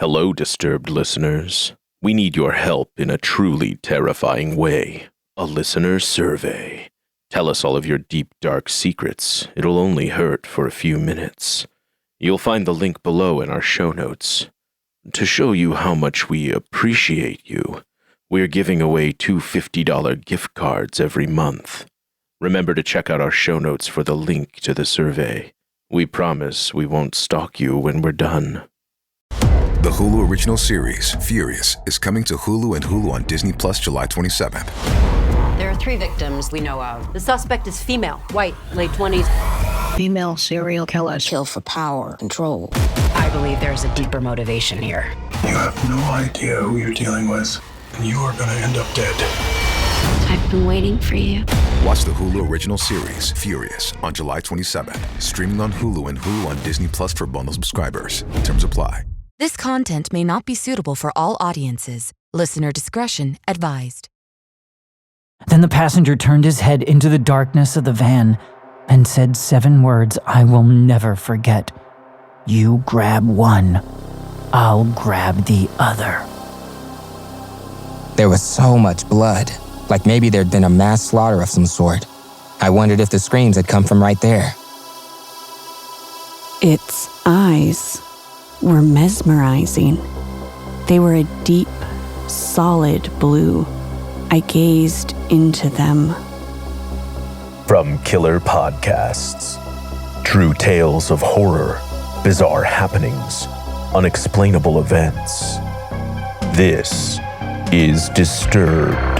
Hello, disturbed listeners. We need your help in a truly terrifying way. A listener survey. Tell us all of your deep, dark secrets. It'll only hurt for a few minutes. You'll find the link below in our show notes. To show you how much we appreciate you, we're giving away 2 $50 gift cards every month. Remember to check out our show notes for the link to the survey. We promise we won't stalk you when we're done. The Hulu original series, Furious, is coming to Hulu and Hulu on Disney Plus July 27th. There are 3 victims we know of. The suspect is female, white, late 20s. Female serial killers. Kill for power, control. I believe there's a deeper motivation here. You have no idea who you're dealing with, and you are gonna end up dead. I've been waiting for you. Watch the Hulu original series, Furious, on July 27th. Streaming on Hulu and Hulu on Disney Plus for bundle subscribers. Terms apply. This content may not be suitable for all audiences. Listener discretion advised. Then the passenger turned his head into the darkness of the van and said 7 words I will never forget. You grab one, I'll grab the other. There was so much blood, like maybe there'd been a mass slaughter of some sort. I wondered if the screams had come from right there. Its eyes were mesmerizing. They were a deep, solid blue. I gazed into them. From killer podcasts, true tales of horror, bizarre happenings, unexplainable events. This is Disturbed.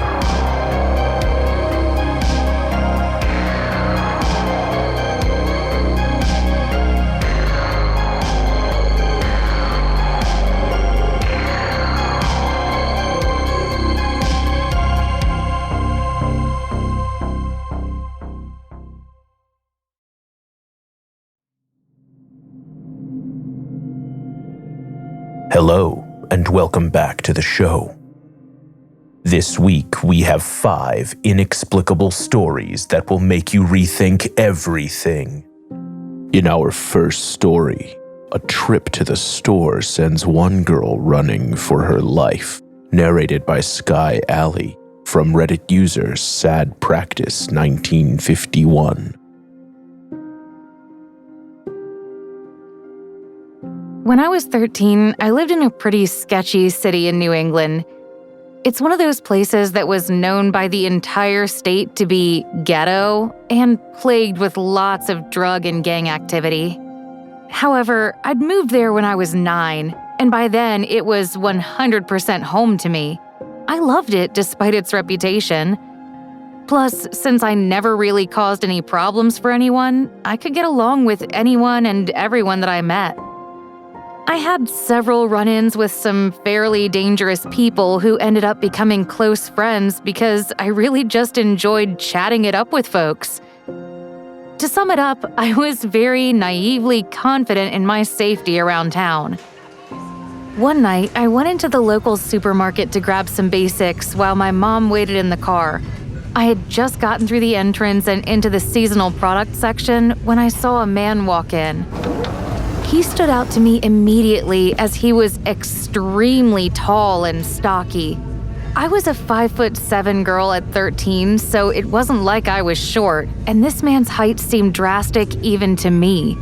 Hello, and welcome back to the show. This week, we have 5 inexplicable stories that will make you rethink everything. In our first story, a trip to the store sends one girl running for her life, narrated by Sky Alley, from Reddit user Sad Practice 1951. When I was 13, I lived in a pretty sketchy city in New England. It's one of those places that was known by the entire state to be ghetto and plagued with lots of drug and gang activity. However, I'd moved there when I was 9, and by then it was 100% home to me. I loved it despite its reputation. Plus, since I never really caused any problems for anyone, I could get along with anyone and everyone that I met. I had several run-ins with some fairly dangerous people who ended up becoming close friends because I really just enjoyed chatting it up with folks. To sum it up, I was very naively confident in my safety around town. One night, I went into the local supermarket to grab some basics while my mom waited in the car. I had just gotten through the entrance and into the seasonal product section when I saw a man walk in. He stood out to me immediately as he was extremely tall and stocky. I was a 5'7" girl at 13, so it wasn't like I was short, and this man's height seemed drastic even to me.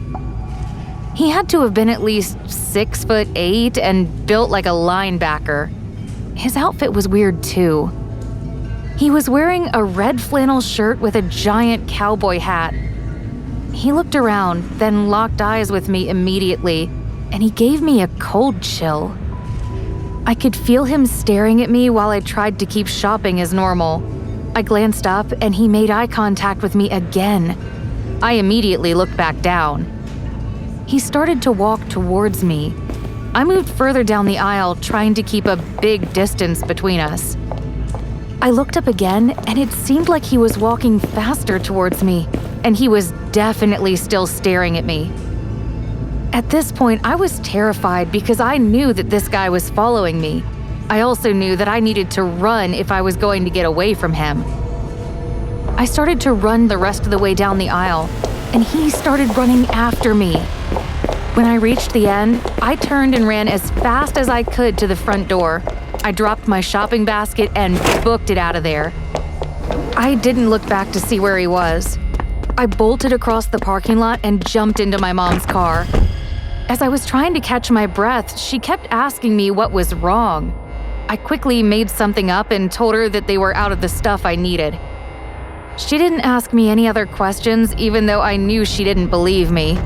He had to have been at least 6'8" and built like a linebacker. His outfit was weird too. He was wearing a red flannel shirt with a giant cowboy hat. He looked around, then locked eyes with me immediately, and he gave me a cold chill. I could feel him staring at me while I tried to keep shopping as normal. I glanced up, and he made eye contact with me again. I immediately looked back down. He started to walk towards me. I moved further down the aisle, trying to keep a big distance between us. I looked up again, and it seemed like he was walking faster towards me, and he was definitely still staring at me. At this point, I was terrified because I knew that this guy was following me. I also knew that I needed to run if I was going to get away from him. I started to run the rest of the way down the aisle, and he started running after me. When I reached the end, I turned and ran as fast as I could to the front door. I dropped my shopping basket and booked it out of there. I didn't look back to see where he was. I bolted across the parking lot and jumped into my mom's car. As I was trying to catch my breath, she kept asking me what was wrong. I quickly made something up and told her that they were out of the stuff I needed. She didn't ask me any other questions, even though I knew she didn't believe me.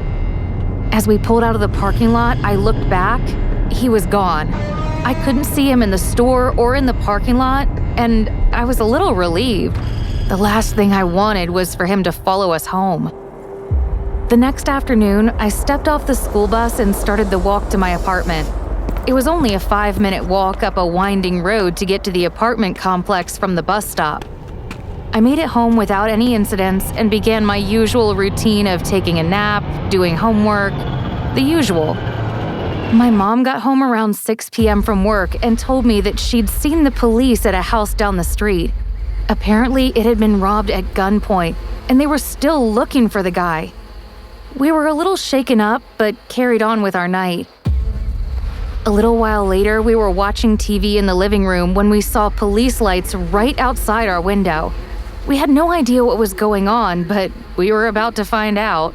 As we pulled out of the parking lot, I looked back. He was gone. I couldn't see him in the store or in the parking lot, and I was a little relieved. The last thing I wanted was for him to follow us home. The next afternoon, I stepped off the school bus and started the walk to my apartment. It was only a 5-minute walk up a winding road to get to the apartment complex from the bus stop. I made it home without any incidents and began my usual routine of taking a nap, doing homework, the usual. My mom got home around 6 p.m. from work and told me that she'd seen the police at a house down the street. Apparently, it had been robbed at gunpoint, and they were still looking for the guy. We were a little shaken up, but carried on with our night. A little while later, we were watching TV in the living room when we saw police lights right outside our window. We had no idea what was going on, but we were about to find out.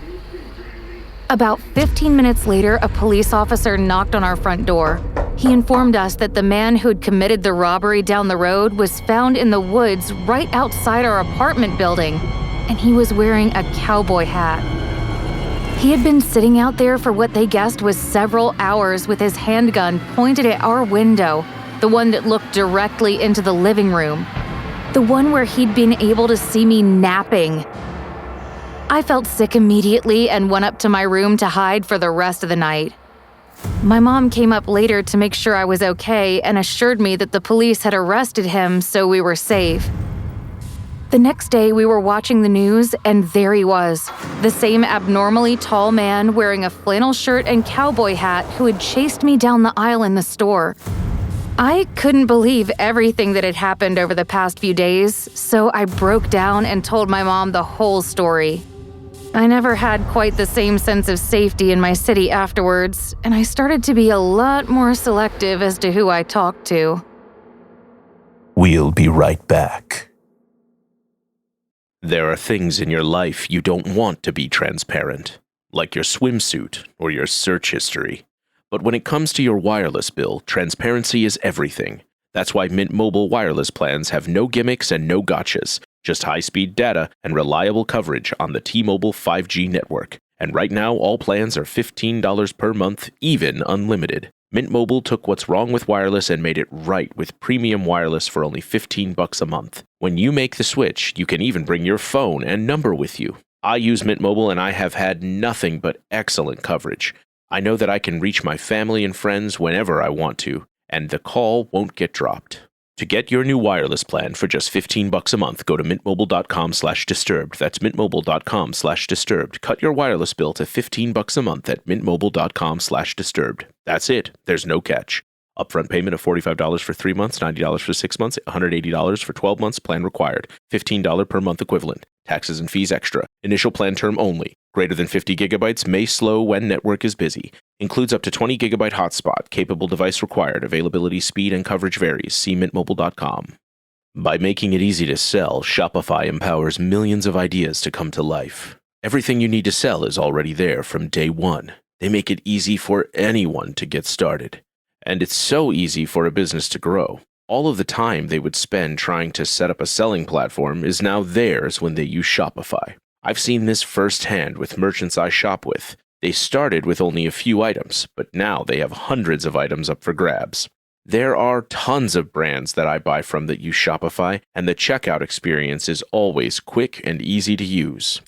About 15 minutes later, a police officer knocked on our front door. He informed us that the man who'd committed the robbery down the road was found in the woods right outside our apartment building, and he was wearing a cowboy hat. He had been sitting out there for what they guessed was several hours with his handgun pointed at our window, the one that looked directly into the living room, the one where he'd been able to see me napping. I felt sick immediately and went up to my room to hide for the rest of the night. My mom came up later to make sure I was okay and assured me that the police had arrested him, so we were safe. The next day, we were watching the news, and there he was, the same abnormally tall man wearing a flannel shirt and cowboy hat who had chased me down the aisle in the store. I couldn't believe everything that had happened over the past few days, so I broke down and told my mom the whole story. I never had quite the same sense of safety in my city afterwards, and I started to be a lot more selective as to who I talked to. We'll be right back. There are things in your life you don't want to be transparent, like your swimsuit or your search history. But when it comes to your wireless bill, transparency is everything. That's why Mint Mobile wireless plans have no gimmicks and no gotchas, just high-speed data and reliable coverage on the T-Mobile 5G network. And right now, all plans are $15 per month, even unlimited. Mint Mobile took what's wrong with wireless and made it right with premium wireless for only $15 a month. When you make the switch, you can even bring your phone and number with you. I use Mint Mobile and I have had nothing but excellent coverage. I know that I can reach my family and friends whenever I want to, and the call won't get dropped. To get your new wireless plan for just $15 a month, go to mintmobile.com/disturbed. That's mintmobile.com/disturbed. Cut your wireless bill to $15 a month at mintmobile.com/disturbed. That's it. There's no catch. Upfront payment of $45 for 3 months, $90 for 6 months, $180 for 12 months, plan required. $15 per month equivalent. Taxes and fees extra. Initial plan term only. Greater than 50 gigabytes may slow when network is busy. Includes up to 20 gigabyte hotspot. Capable device required. Availability, speed, and coverage varies. See mintmobile.com. By making it easy to sell, Shopify empowers millions of ideas to come to life. Everything you need to sell is already there from day one. They make it easy for anyone to get started. And it's so easy for a business to grow. All of the time they would spend trying to set up a selling platform is now theirs when they use Shopify. I've seen this firsthand with merchants I shop with. They started with only a few items, but now they have hundreds of items up for grabs. There are tons of brands that I buy from that use Shopify, and the checkout experience is always quick and easy to use.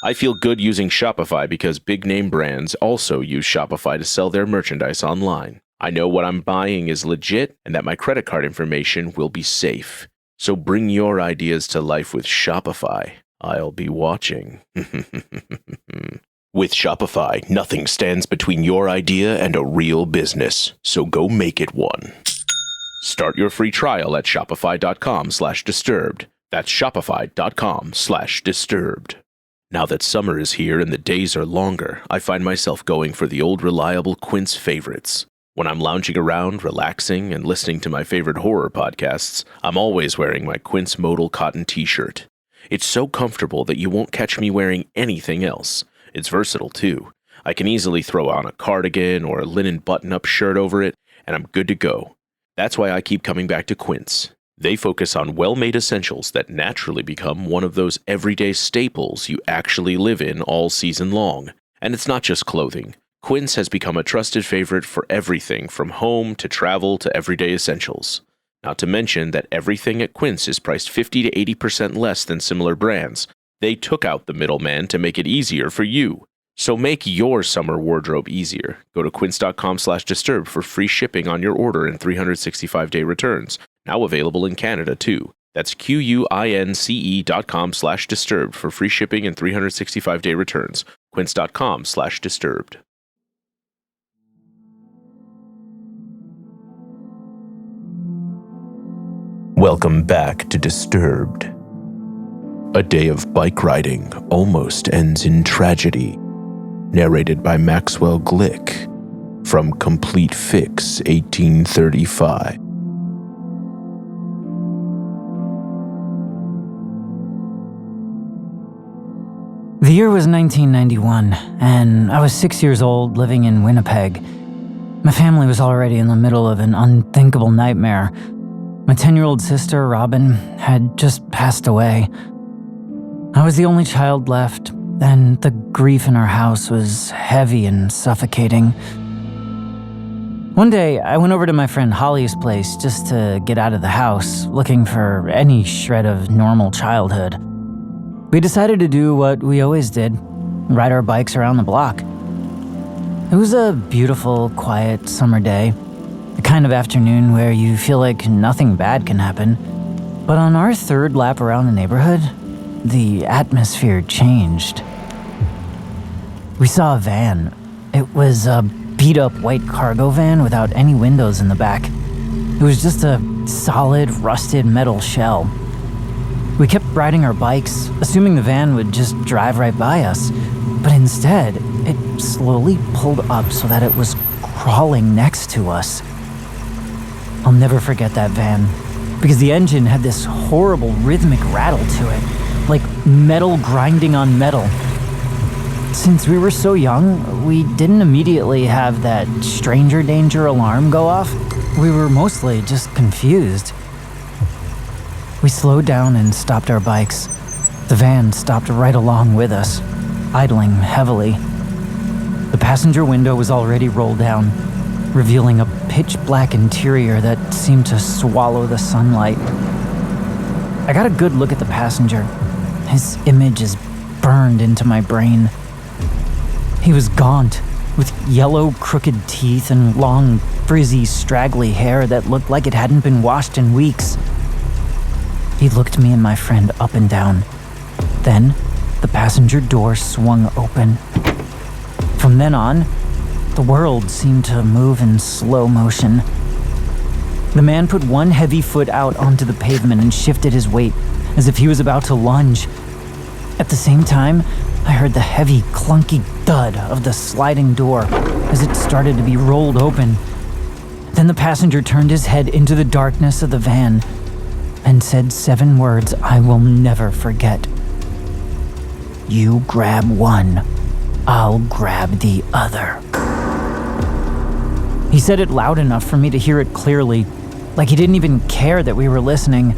I feel good using Shopify because big-name brands also use Shopify to sell their merchandise online. I know what I'm buying is legit and that my credit card information will be safe. So bring your ideas to life with Shopify. I'll be watching. With Shopify, nothing stands between your idea and a real business. So go make it one. Start your free trial at shopify.com/disturbed. That's shopify.com/disturbed. Now that summer is here and the days are longer, I find myself going for the old reliable Quince favorites. When I'm lounging around, relaxing, and listening to my favorite horror podcasts, I'm always wearing my Quince modal cotton t-shirt. It's so comfortable that you won't catch me wearing anything else. It's versatile too. I can easily throw on a cardigan or a linen button-up shirt over it, and I'm good to go. That's why I keep coming back to Quince. They focus on well-made essentials that naturally become one of those everyday staples you actually live in all season long. And it's not just clothing. Quince has become a trusted favorite for everything from home to travel to everyday essentials. Not to mention that everything at Quince is priced 50 to 80% less than similar brands. They took out the middleman to make it easier for you. So make your summer wardrobe easier. Go to quince.com/disturbed for free shipping on your order and 365-day returns. Now available in Canada too. That's QUINCE.com/disturbed for free shipping and 365-day returns. Quince.com/disturbed. Welcome back to Disturbed. A day of bike riding almost ends in tragedy. Narrated by Maxwell Glick from Complete Fix 1835. The year was 1991, and I was 6 years old living in Winnipeg. My family was already in the middle of an unthinkable nightmare. My 10-year-old sister, Robin, had just passed away. I was the only child left, and the grief in our house was heavy and suffocating. One day, I went over to my friend Holly's place just to get out of the house, looking for any shred of normal childhood. We decided to do what we always did, ride our bikes around the block. It was a beautiful, quiet summer day, the kind of afternoon where you feel like nothing bad can happen. But on our third lap around the neighborhood, the atmosphere changed. We saw a van. It was a beat-up white cargo van without any windows in the back. It was just a solid, rusted metal shell. We kept riding our bikes, assuming the van would just drive right by us. But instead, it slowly pulled up so that it was crawling next to us. I'll never forget that van, because the engine had this horrible rhythmic rattle to it, like metal grinding on metal. Since we were so young, we didn't immediately have that stranger danger alarm go off. We were mostly just confused. We slowed down and stopped our bikes. The van stopped right along with us, idling heavily. The passenger window was already rolled down, revealing a pitch-black interior that seemed to swallow the sunlight. I got a good look at the passenger. His image is burned into my brain. He was gaunt, with yellow, crooked teeth and long, frizzy, straggly hair that looked like it hadn't been washed in weeks. He looked me and my friend up and down. Then, the passenger door swung open. From then on, the world seemed to move in slow motion. The man put one heavy foot out onto the pavement and shifted his weight, as if he was about to lunge. At the same time, I heard the heavy, clunky thud of the sliding door as it started to be rolled open. Then the passenger turned his head into the darkness of the van and said 7 words I will never forget. "You grab one, I'll grab the other." He said it loud enough for me to hear it clearly, like he didn't even care that we were listening.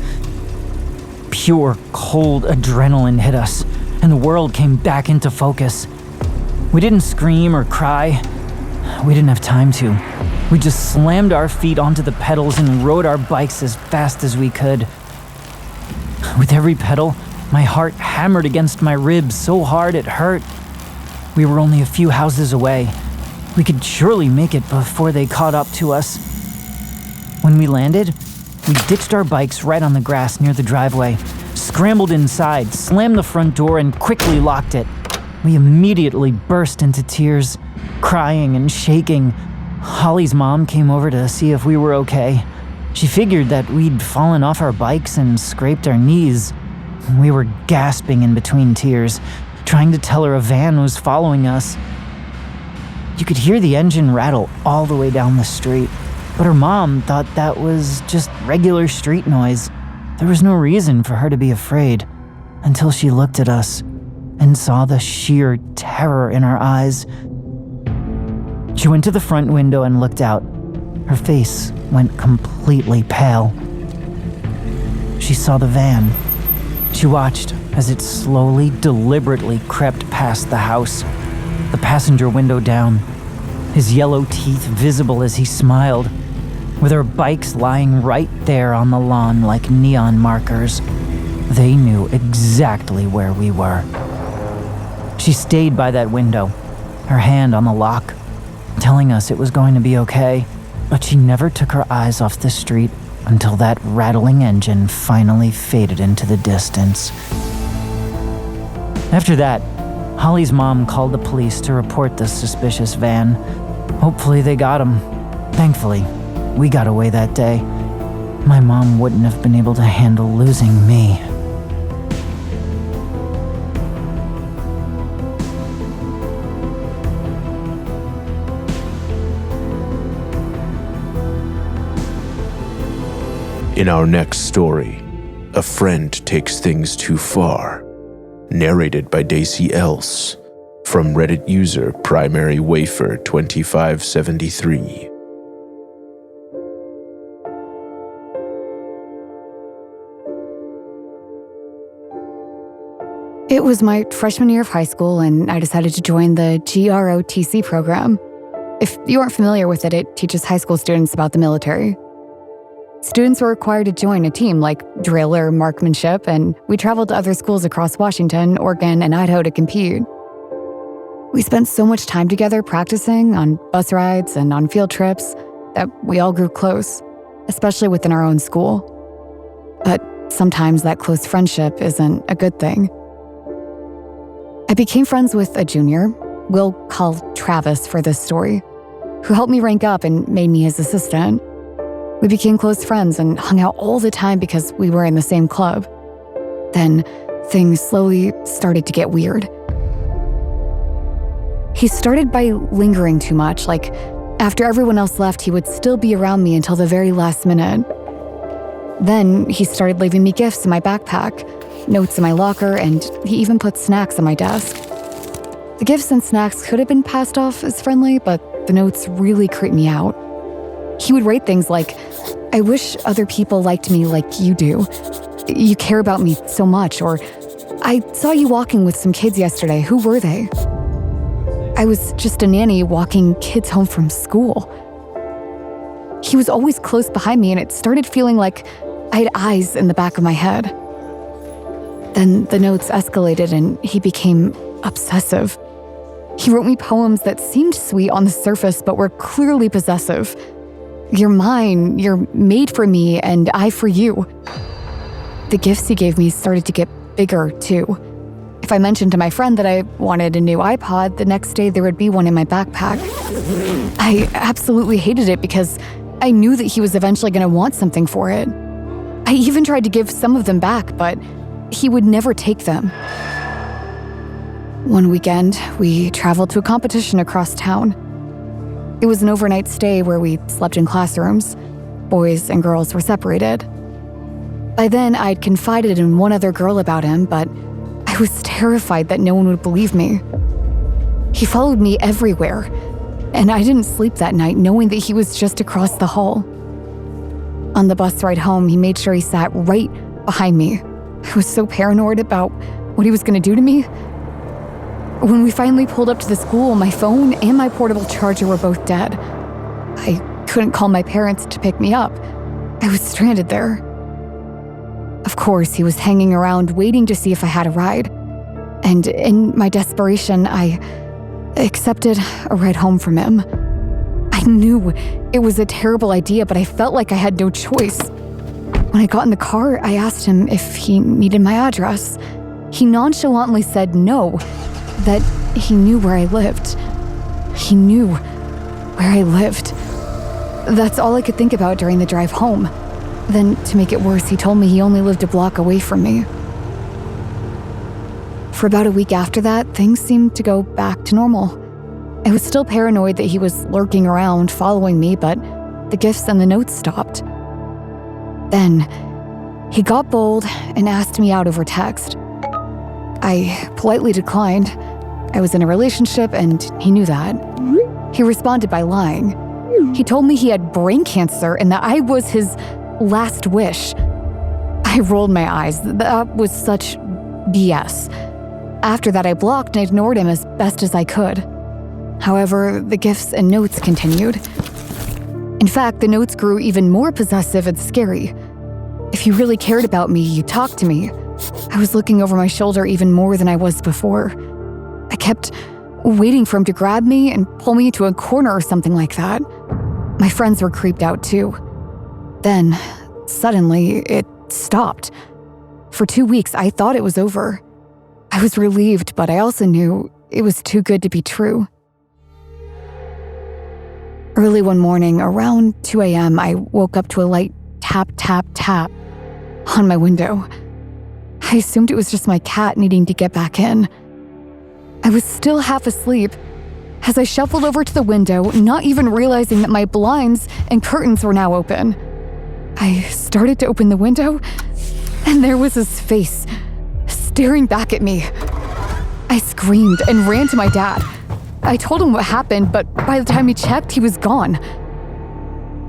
Pure, cold adrenaline hit us, and the world came back into focus. We didn't scream or cry. We didn't have time to. We just slammed our feet onto the pedals and rode our bikes as fast as we could. With every pedal, my heart hammered against my ribs so hard it hurt. We were only a few houses away. We could surely make it before they caught up to us. When we landed, we ditched our bikes right on the grass near the driveway, scrambled inside, slammed the front door, and quickly locked it. We immediately burst into tears, crying and shaking. Holly's mom came over to see if we were okay. She figured that we'd fallen off our bikes and scraped our knees. We were gasping in between tears, trying to tell her a van was following us. You could hear the engine rattle all the way down the street, but her mom thought that was just regular street noise. There was no reason for her to be afraid until she looked at us and saw the sheer terror in our eyes. She went to the front window and looked out. Her face went completely pale. She saw the van. She watched as it slowly, deliberately crept past the house, the passenger window down, his yellow teeth visible as he smiled, with our bikes lying right there on the lawn like neon markers. They knew exactly where we were. She stayed by that window, her hand on the lock, telling us it was going to be okay, but she never took her eyes off the street until that rattling engine finally faded into the distance. After that, Holly's mom called the police to report the suspicious van. Hopefully they got him. Thankfully, we got away that day. My mom wouldn't have been able to handle losing me. In our next story, A Friend Takes Things Too Far, narrated by Dacey Else, from Reddit user Primary Wafer 2573. It was my freshman year of high school, and I decided to join the GROTC program. If you aren't familiar with it, it teaches high school students about the military. Students were required to join a team like drill or marksmanship, and we traveled to other schools across Washington, Oregon, and Idaho to compete. We spent so much time together practicing on bus rides and on field trips that we all grew close, especially within our own school. But sometimes that close friendship isn't a good thing. I became friends with a junior, we'll call Travis for this story, who helped me rank up and made me his assistant. We became close friends and hung out all the time because we were in the same club. Then things slowly started to get weird. He started by lingering too much, like after everyone else left, he would still be around me until the very last minute. Then he started leaving me gifts in my backpack, notes in my locker, and he even put snacks on my desk. The gifts and snacks could have been passed off as friendly, but the notes really creeped me out. He would write things like, "I wish other people liked me like you do. You care about me so much," or "I saw you walking with some kids yesterday. Who were they?" I was just a nanny walking kids home from school. He was always close behind me, and it started feeling like I had eyes in the back of my head. Then the notes escalated, and he became obsessive. He wrote me poems that seemed sweet on the surface, but were clearly possessive. "You're mine, you're made for me, and I for you." The gifts he gave me started to get bigger, too. If I mentioned to my friend that I wanted a new iPod, the next day there would be one in my backpack. I absolutely hated it because I knew that he was eventually going to want something for it. I even tried to give some of them back, but he would never take them. One weekend, we traveled to a competition across town. It was an overnight stay where we slept in classrooms. Boys and girls were separated. By then, I'd confided in one other girl about him, but I was terrified that no one would believe me. He followed me everywhere, and I didn't sleep that night knowing that he was just across the hall. On the bus ride home, he made sure he sat right behind me. I was so paranoid about what he was going to do to me. When we finally pulled up to the school, my phone and my portable charger were both dead. I couldn't call my parents to pick me up. I was stranded there. Of course, he was hanging around waiting to see if I had a ride. And in my desperation, I accepted a ride home from him. I knew it was a terrible idea, but I felt like I had no choice. When I got in the car, I asked him if he needed my address. He nonchalantly said no, that he knew where I lived. He knew where I lived. That's all I could think about during the drive home. Then, to make it worse, he told me he only lived a block away from me. For about a week after that, things seemed to go back to normal. I was still paranoid that he was lurking around, following me, but the gifts and the notes stopped. Then, he got bold and asked me out over text. I politely declined. I was in a relationship and he knew that. He responded by lying. He told me he had brain cancer and that I was his last wish. I rolled my eyes. That was such BS. After that, I blocked and ignored him as best as I could. However, the gifts and notes continued. In fact, the notes grew even more possessive and scary. If you really cared about me, you talked to me. I was looking over my shoulder even more than I was before. I kept waiting for him to grab me and pull me into a corner or something like that. My friends were creeped out too. Then, suddenly, it stopped. For 2 weeks, I thought it was over. I was relieved, but I also knew it was too good to be true. Early one morning, around 2 a.m., I woke up to a light tap, tap, tap on my window. I assumed it was just my cat needing to get back in. I was still half asleep as I shuffled over to the window, not even realizing that my blinds and curtains were now open. I started to open the window, and there was his face, staring back at me. I screamed and ran to my dad. I told him what happened, but by the time he checked, he was gone.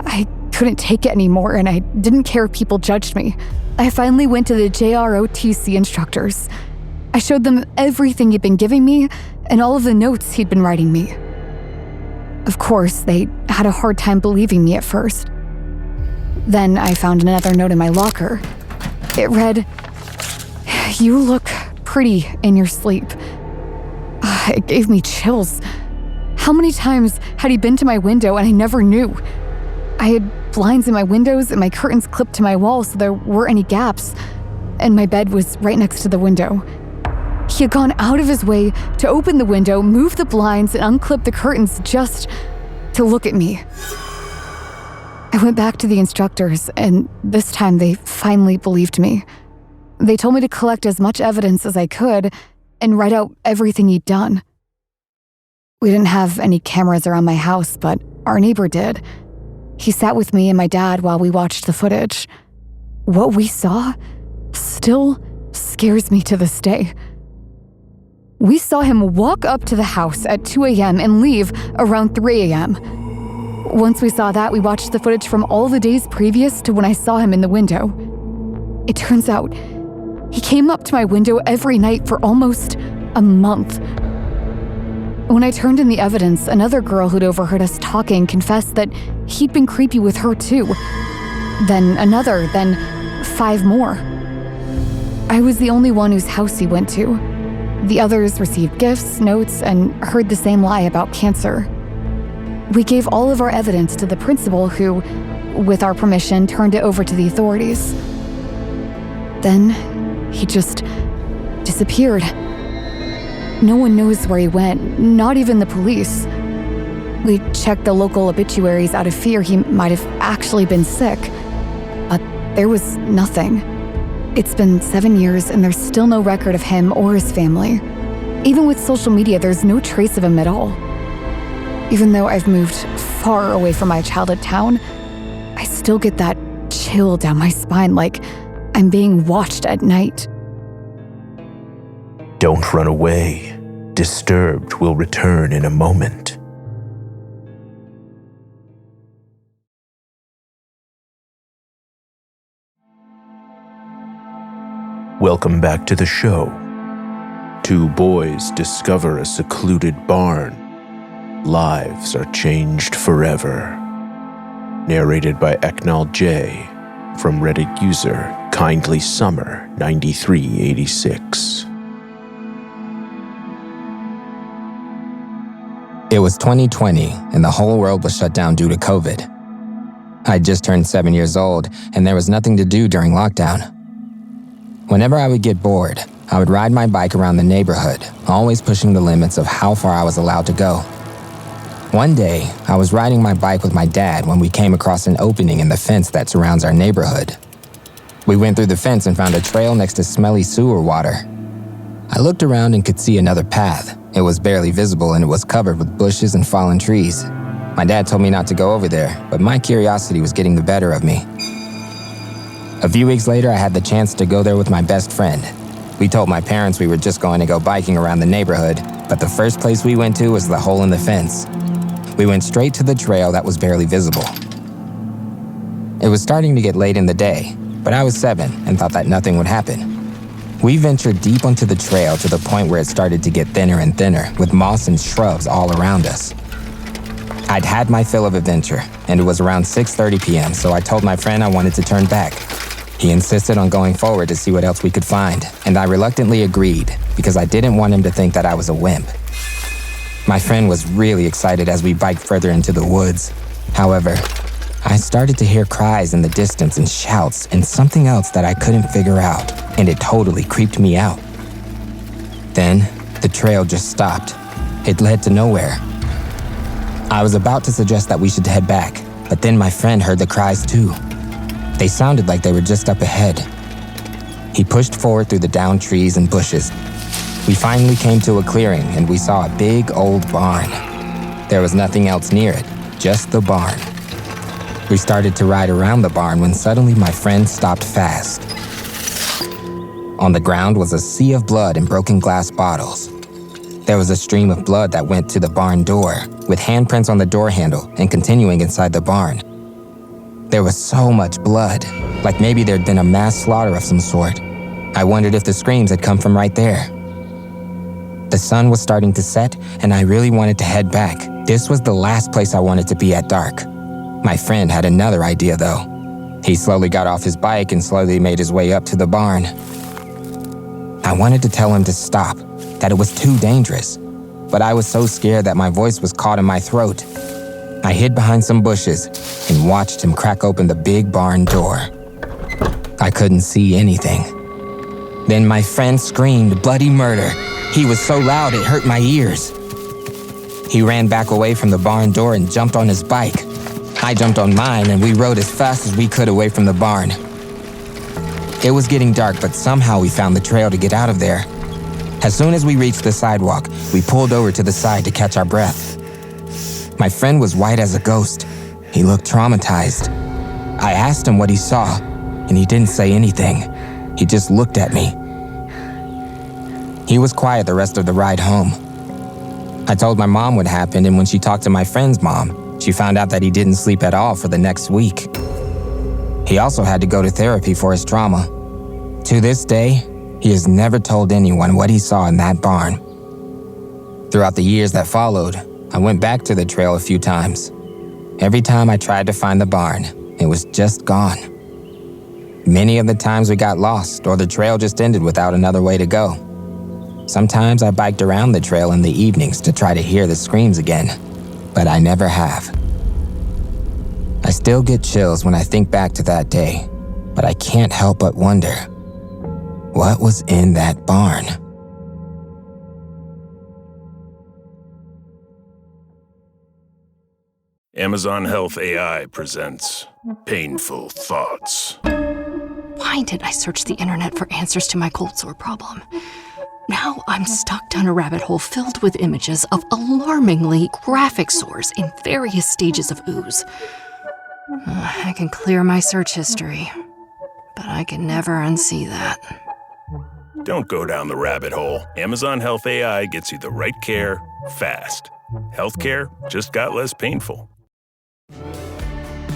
I couldn't take it anymore, and I didn't care if people judged me. I finally went to the JROTC instructors. I showed them everything he'd been giving me and all of the notes he'd been writing me. Of course, they had a hard time believing me at first. Then I found another note in my locker. It read, "You look pretty in your sleep." It gave me chills. How many times had he been to my window and I never knew? I had blinds in my windows and my curtains clipped to my wall so there weren't any gaps, and my bed was right next to the window. He had gone out of his way to open the window, move the blinds, and unclip the curtains just to look at me. I went back to the instructors, and this time they finally believed me. They told me to collect as much evidence as I could and write out everything he'd done. We didn't have any cameras around my house, but our neighbor did. He sat with me and my dad while we watched the footage. What we saw still scares me to this day. We saw him walk up to the house at 2 a.m. and leave around 3 a.m. Once we saw that, we watched the footage from all the days previous to when I saw him in the window. It turns out, he came up to my window every night for almost a month. When I turned in the evidence, another girl who'd overheard us talking confessed that he'd been creepy with her too. Then another, then 5 more. I was the only one whose house he went to. The others received gifts, notes, and heard the same lie about cancer. We gave all of our evidence to the principal who, with our permission, turned it over to the authorities. Then, he just disappeared. No one knows where he went, not even the police. We checked the local obituaries out of fear he might have actually been sick, but there was nothing. It's been 7 years and there's still no record of him or his family. Even with social media, there's no trace of him at all. Even though I've moved far away from my childhood town, I still get that chill down my spine like I'm being watched at night. Don't run away. Disturbed will return in a moment. Welcome back to the show. 2 boys discover a secluded barn. Lives are changed forever. Narrated by Ecnal J. From Reddit user Kindly Summer 9386. It was 2020, and the whole world was shut down due to COVID. I'd just turned 7 years old, and there was nothing to do during lockdown. Whenever I would get bored, I would ride my bike around the neighborhood, always pushing the limits of how far I was allowed to go. One day, I was riding my bike with my dad when we came across an opening in the fence that surrounds our neighborhood. We went through the fence and found a trail next to smelly sewer water. I looked around and could see another path. It was barely visible and it was covered with bushes and fallen trees. My dad told me not to go over there, but my curiosity was getting the better of me. A few weeks later, I had the chance to go there with my best friend. We told my parents we were just going to go biking around the neighborhood, but the first place we went to was the hole in the fence. We went straight to the trail that was barely visible. It was starting to get late in the day, but I was 7 and thought that nothing would happen. We ventured deep onto the trail to the point where it started to get thinner and thinner, with moss and shrubs all around us. I'd had my fill of adventure, and it was around 6:30 p.m., so I told my friend I wanted to turn back. He insisted on going forward to see what else we could find, and I reluctantly agreed because I didn't want him to think that I was a wimp. My friend was really excited as we biked further into the woods. However, I started to hear cries in the distance and shouts and something else that I couldn't figure out, and it totally creeped me out. Then, the trail just stopped. It led to nowhere. I was about to suggest that we should head back, but then my friend heard the cries too. They sounded like they were just up ahead. He pushed forward through the downed trees and bushes. We finally came to a clearing and we saw a big old barn. There was nothing else near it, just the barn. We started to ride around the barn when suddenly my friend stopped fast. On the ground was a sea of blood and broken glass bottles. There was a stream of blood that went to the barn door, with handprints on the door handle and continuing inside the barn. There was so much blood, like maybe there'd been a mass slaughter of some sort. I wondered if the screams had come from right there. The sun was starting to set, and I really wanted to head back. This was the last place I wanted to be at dark. My friend had another idea, though. He slowly got off his bike and slowly made his way up to the barn. I wanted to tell him to stop, that it was too dangerous, but I was so scared that my voice was caught in my throat. I hid behind some bushes and watched him crack open the big barn door. I couldn't see anything. Then my friend screamed bloody murder. He was so loud it hurt my ears. He ran back away from the barn door and jumped on his bike. I jumped on mine and we rode as fast as we could away from the barn. It was getting dark, but somehow we found the trail to get out of there. As soon as we reached the sidewalk, we pulled over to the side to catch our breath. My friend was white as a ghost. He looked traumatized. I asked him what he saw, and he didn't say anything. He just looked at me. He was quiet the rest of the ride home. I told my mom what happened, and when she talked to my friend's mom, she found out that he didn't sleep at all for the next week. He also had to go to therapy for his trauma. To this day, he has never told anyone what he saw in that barn. Throughout the years that followed, I went back to the trail a few times. Every time I tried to find the barn, it was just gone. Many of the times we got lost or the trail just ended without another way to go. Sometimes I biked around the trail in the evenings to try to hear the screams again, but I never have. I still get chills when I think back to that day, but I can't help but wonder, what was in that barn? Amazon Health AI presents Painful Thoughts. Why did I search the internet for answers to my cold sore problem? Now I'm stuck down a rabbit hole filled with images of alarmingly graphic sores in various stages of ooze. I can clear my search history, but I can never unsee that. Don't go down the rabbit hole. Amazon Health AI gets you the right care, fast. Healthcare just got less painful.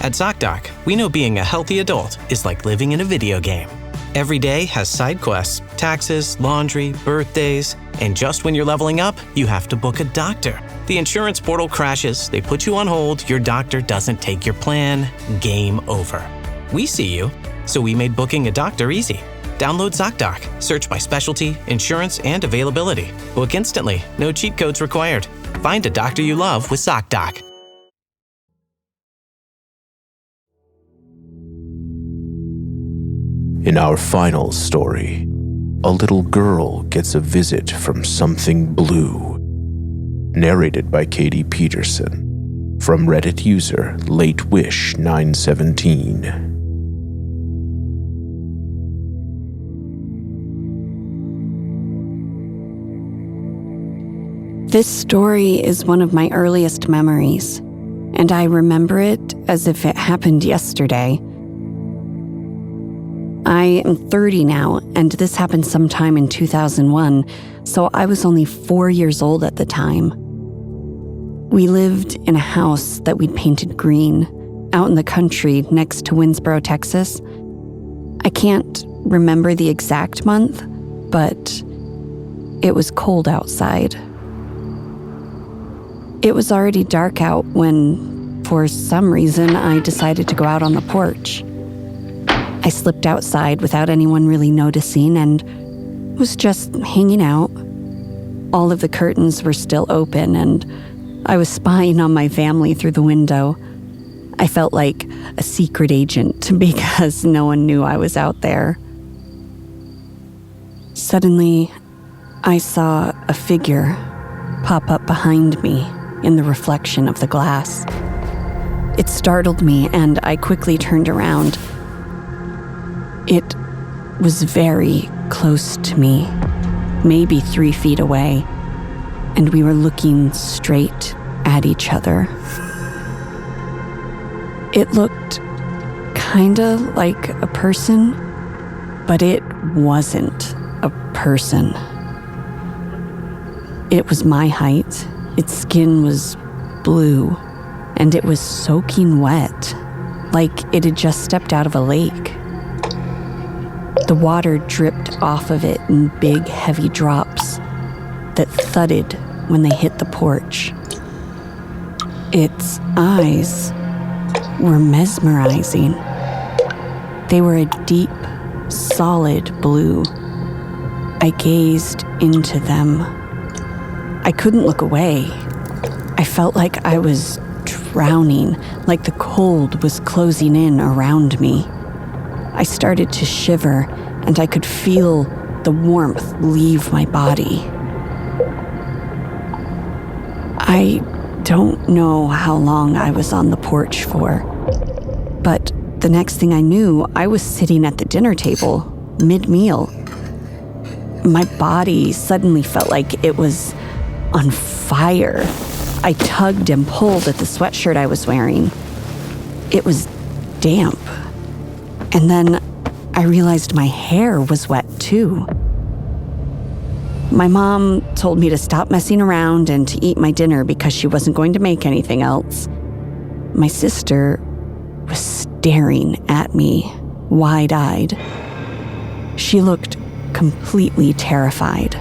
At ZocDoc, we know being a healthy adult is like living in a video game. Every day has side quests, taxes, laundry, birthdays, and just when you're leveling up, you have to book a doctor. The insurance portal crashes, they put you on hold, your doctor doesn't take your plan, game over. We see you, so we made booking a doctor easy. Download ZocDoc, search by specialty, insurance, and availability. Book instantly, no cheat codes required. Find a doctor you love with ZocDoc. In our final story, a little girl gets a visit from something blue. Narrated by Katy Peterson. From Reddit user LateWish917. This story is one of my earliest memories, and I remember it as if it happened yesterday. I am 30 now, and this happened sometime in 2001, so I was only 4 years old at the time. We lived in a house that we'd painted green, out in the country next to Winsboro, Texas. I can't remember the exact month, but it was cold outside. It was already dark out when, for some reason, I decided to go out on the porch. I slipped outside without anyone really noticing and was just hanging out. All of the curtains were still open, and I was spying on my family through the window. I felt like a secret agent because no one knew I was out there. Suddenly, I saw a figure pop up behind me in the reflection of the glass. It startled me, and I quickly turned around. It was very close to me, maybe 3 feet away, and we were looking straight at each other. It looked kinda like a person, but it wasn't a person. It was my height. Its skin was blue, and it was soaking wet, like it had just stepped out of a lake. The water dripped off of it in big, heavy drops that thudded when they hit the porch. Its eyes were mesmerizing. They were a deep, solid blue. I gazed into them. I couldn't look away. I felt like I was drowning, like the cold was closing in around me. I started to shiver, and I could feel the warmth leave my body. I don't know how long I was on the porch for, but the next thing I knew, I was sitting at the dinner table, mid-meal. My body suddenly felt like it was on fire. I tugged and pulled at the sweatshirt I was wearing. It was damp. And then I realized my hair was wet too. My mom told me to stop messing around and to eat my dinner because she wasn't going to make anything else. My sister was staring at me, wide-eyed. She looked completely terrified.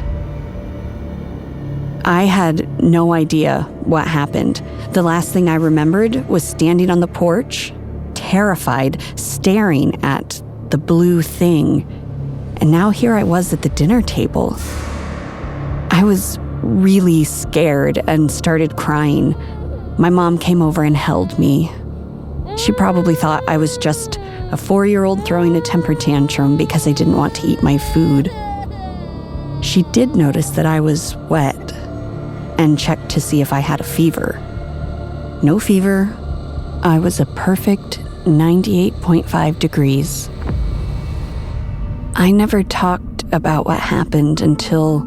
I had no idea what happened. The last thing I remembered was standing on the porch, terrified, staring at the blue thing. And now here I was at the dinner table. I was really scared and started crying. My mom came over and held me. She probably thought I was just a 4-year-old throwing a temper tantrum because I didn't want to eat my food. She did notice that I was wet and checked to see if I had a fever. No fever. I was a perfect 98.5 degrees. I never talked about what happened until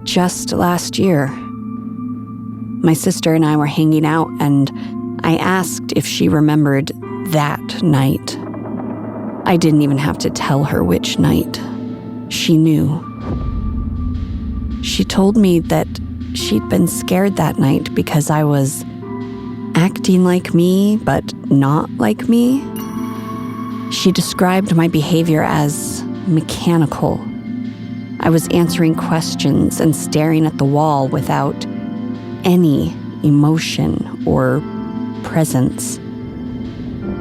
just last year. My sister and I were hanging out, and I asked if she remembered that night. I didn't even have to tell her which night. She knew. She told me that she'd been scared that night because I was acting like me, but not like me. She described my behavior as mechanical. I was answering questions and staring at the wall without any emotion or presence.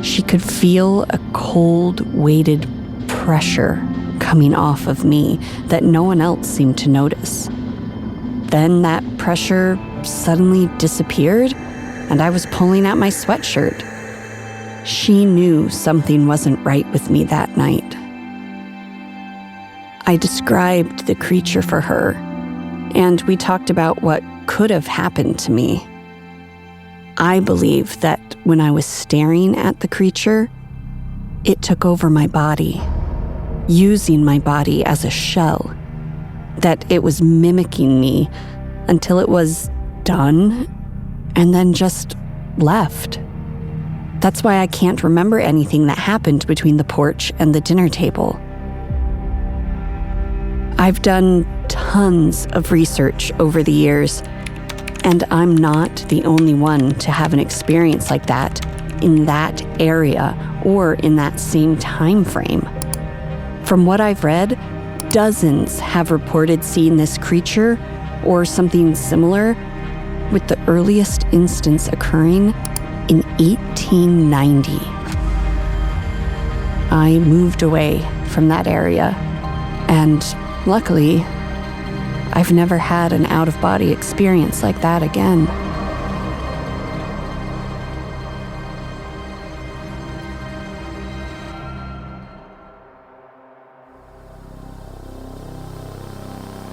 She could feel a cold, weighted pressure coming off of me that no one else seemed to notice. Then that pressure suddenly disappeared, and I was pulling at my sweatshirt. She knew something wasn't right with me that night. I described the creature for her, and we talked about what could have happened to me. I believe that when I was staring at the creature, it took over my body, using my body as a shell, that it was mimicking me until it was done and then just left. That's why I can't remember anything that happened between the porch and the dinner table. I've done tons of research over the years, and I'm not the only one to have an experience like that in that area or in that same time frame. From what I've read, dozens have reported seeing this creature or something similar, with the earliest instance occurring in 1890. I moved away from that area, and luckily, I've never had an out-of-body experience like that again.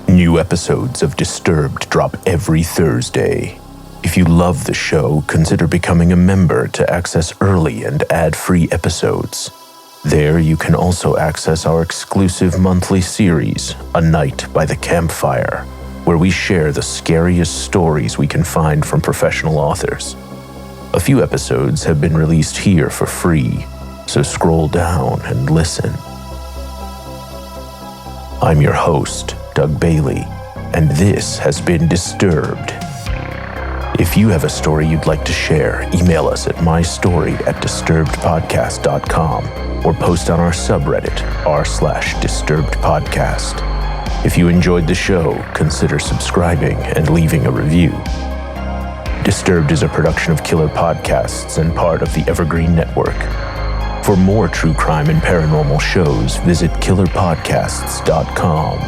New episodes of Disturbed drop every Thursday. If you love the show, consider becoming a member to access early and ad-free episodes. There you can also access our exclusive monthly series, A Night by the Campfire, where we share the scariest stories we can find from professional authors. A few episodes have been released here for free, so scroll down and listen. I'm your host, Doug Bailey, and this has been Disturbed. If you have a story you'd like to share, email us at mystory@disturbedpodcast.com or post on our subreddit, r/disturbedpodcast. If you enjoyed the show, consider subscribing and leaving a review. Disturbed is a production of Killer Podcasts and part of the Evergreen Network. For more true crime and paranormal shows, visit killerpodcasts.com.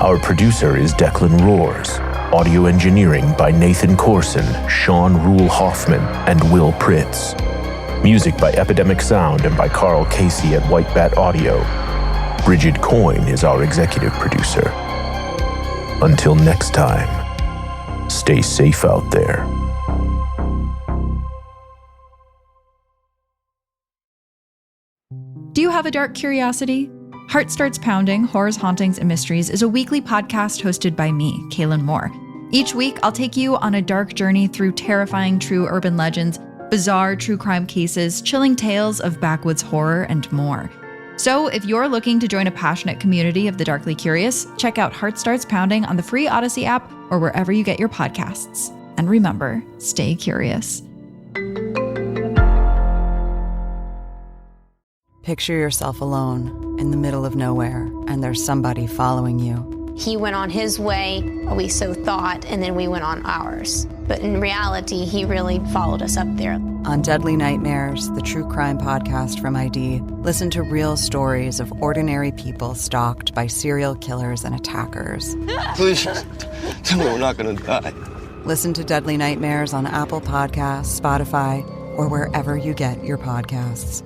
Our producer is Declan Roars. Audio engineering by Nathan Corson, Sean Rule Hoffman, and Will Pritz. Music by Epidemic Sound and by Carl Casey at White Bat Audio. Bridget Coyne is our executive producer. Until next time, stay safe out there. Do you have a dark curiosity? Heart Starts Pounding, Horrors, Hauntings, and Mysteries is a weekly podcast hosted by me, Kaylin Moore. Each week, I'll take you on a dark journey through terrifying true urban legends, bizarre true crime cases, chilling tales of backwoods horror, and more. So if you're looking to join a passionate community of the darkly curious, check out Heart Starts Pounding on the free Odyssey app or wherever you get your podcasts. And remember, stay curious. Picture yourself alone in the middle of nowhere, and there's somebody following you. He went on his way, we so thought, and then we went on ours. But in reality, he really followed us up there. On Deadly Nightmares, the true crime podcast from ID, listen to real stories of ordinary people stalked by serial killers and attackers. Please, tell me we're not gonna die. Listen to Deadly Nightmares on Apple Podcasts, Spotify, or wherever you get your podcasts.